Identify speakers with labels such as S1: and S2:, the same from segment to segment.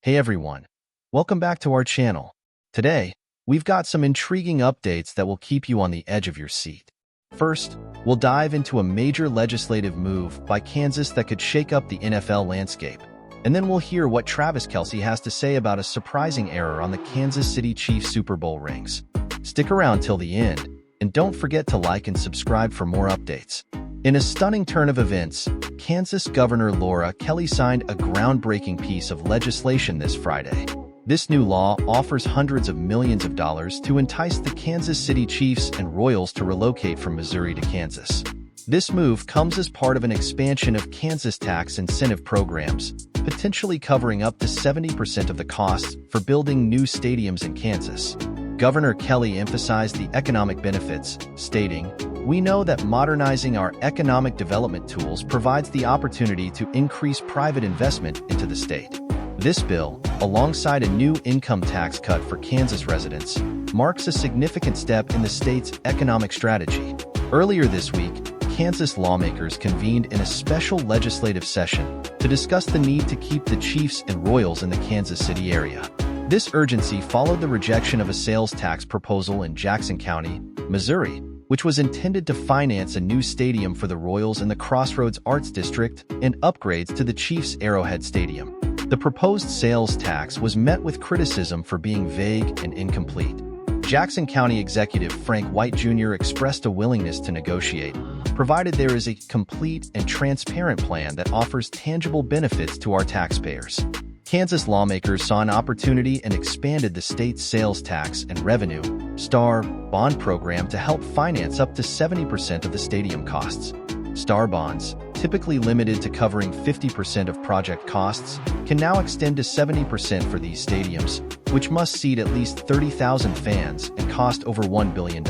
S1: Hey everyone, welcome back to our channel. Today, we've got some intriguing updates that will keep you on the edge of your seat. First, we'll dive into a major legislative move by Kansas that could shake up the NFL landscape. And then we'll hear what Travis Kelce has to say about a surprising error on the Kansas City Chiefs Super Bowl rings. Stick around till the end, and don't forget to like and subscribe for more updates. In a stunning turn of events, Kansas Governor Laura Kelly signed a groundbreaking piece of legislation this Friday. This new law offers hundreds of millions of dollars to entice the Kansas City Chiefs and Royals to relocate from Missouri to Kansas. This move comes as part of an expansion of Kansas tax incentive programs, potentially covering up to 70% of the costs for building new stadiums in Kansas. Governor Kelly emphasized the economic benefits, stating, "We know that modernizing our economic development tools provides the opportunity to increase private investment into the state." This bill, alongside a new income tax cut for Kansas residents, marks a significant step in the state's economic strategy. Earlier this week, Kansas lawmakers convened in a special legislative session to discuss the need to keep the Chiefs and Royals in the Kansas City area. This urgency followed the rejection of a sales tax proposal in Jackson County, Missouri, which was intended to finance a new stadium for the Royals in the Crossroads Arts District and upgrades to the Chiefs' Arrowhead Stadium. The proposed sales tax was met with criticism for being vague and incomplete. Jackson County Executive Frank White Jr. expressed a willingness to negotiate, provided there is a complete and transparent plan that offers tangible benefits to our taxpayers. Kansas lawmakers saw an opportunity and expanded the state's sales tax and revenue STAR bond program to help finance up to 70% of the stadium costs. STAR bonds, typically limited to covering 50% of project costs, can now extend to 70% for these stadiums, which must seat at least 30,000 fans and cost over $1 billion.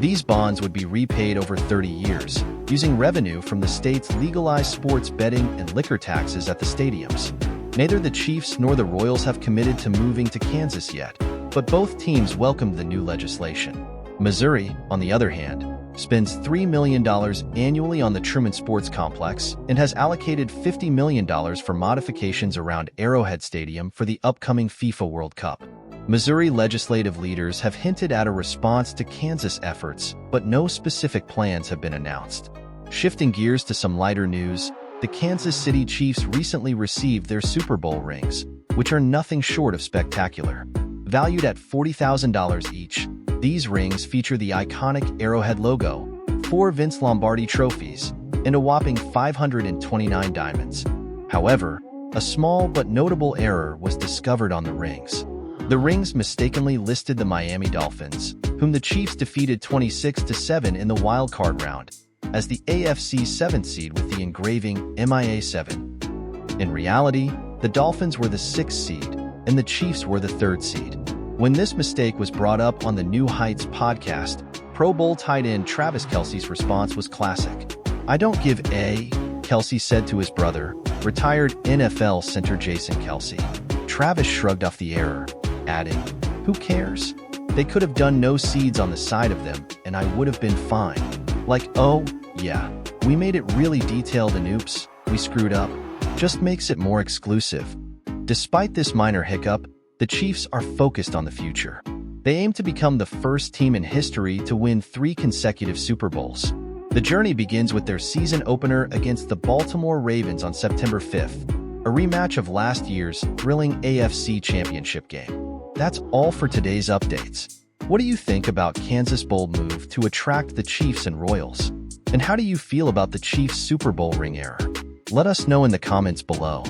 S1: These bonds would be repaid over 30 years, using revenue from the state's legalized sports betting and liquor taxes at the stadiums. Neither the Chiefs nor the Royals have committed to moving to Kansas yet, but both teams welcomed the new legislation. Missouri, on the other hand, spends $3 million annually on the Truman Sports Complex and has allocated $50 million for modifications around Arrowhead Stadium for the upcoming FIFA World Cup. Missouri legislative leaders have hinted at a response to Kansas efforts, but no specific plans have been announced. Shifting gears to some lighter news, the Kansas City Chiefs recently received their Super Bowl rings, which are nothing short of spectacular. Valued at $40,000 each, these rings feature the iconic Arrowhead logo, 4 Vince Lombardi trophies, and a whopping 529 diamonds. However, a small but notable error was discovered on the rings. The rings mistakenly listed the Miami Dolphins, whom the Chiefs defeated 26-7 in the wildcard round, as the AFC 7th seed with the engraving MIA 7. In reality, the Dolphins were the 6th seed, and the Chiefs were the 3rd seed. When this mistake was brought up on the New Heights podcast, Pro Bowl tight end Travis Kelce's response was classic. "I don't give a," Kelce said to his brother, retired NFL center Jason Kelce. Travis shrugged off the error, adding, "Who cares? They could have done no seeds on the side of them, and I would have been fine. Like, oh, yeah, we made it really detailed and oops, we screwed up. Just makes it more exclusive." Despite this minor hiccup, the Chiefs are focused on the future. They aim to become the first team in history to win 3 consecutive Super Bowls. The journey begins with their season opener against the Baltimore Ravens on September 5th, a rematch of last year's thrilling AFC Championship game. That's all for today's updates. What do you think about Kansas' bold move to attract the Chiefs and Royals? And how do you feel about the Chiefs' Super Bowl ring error? Let us know in the comments below.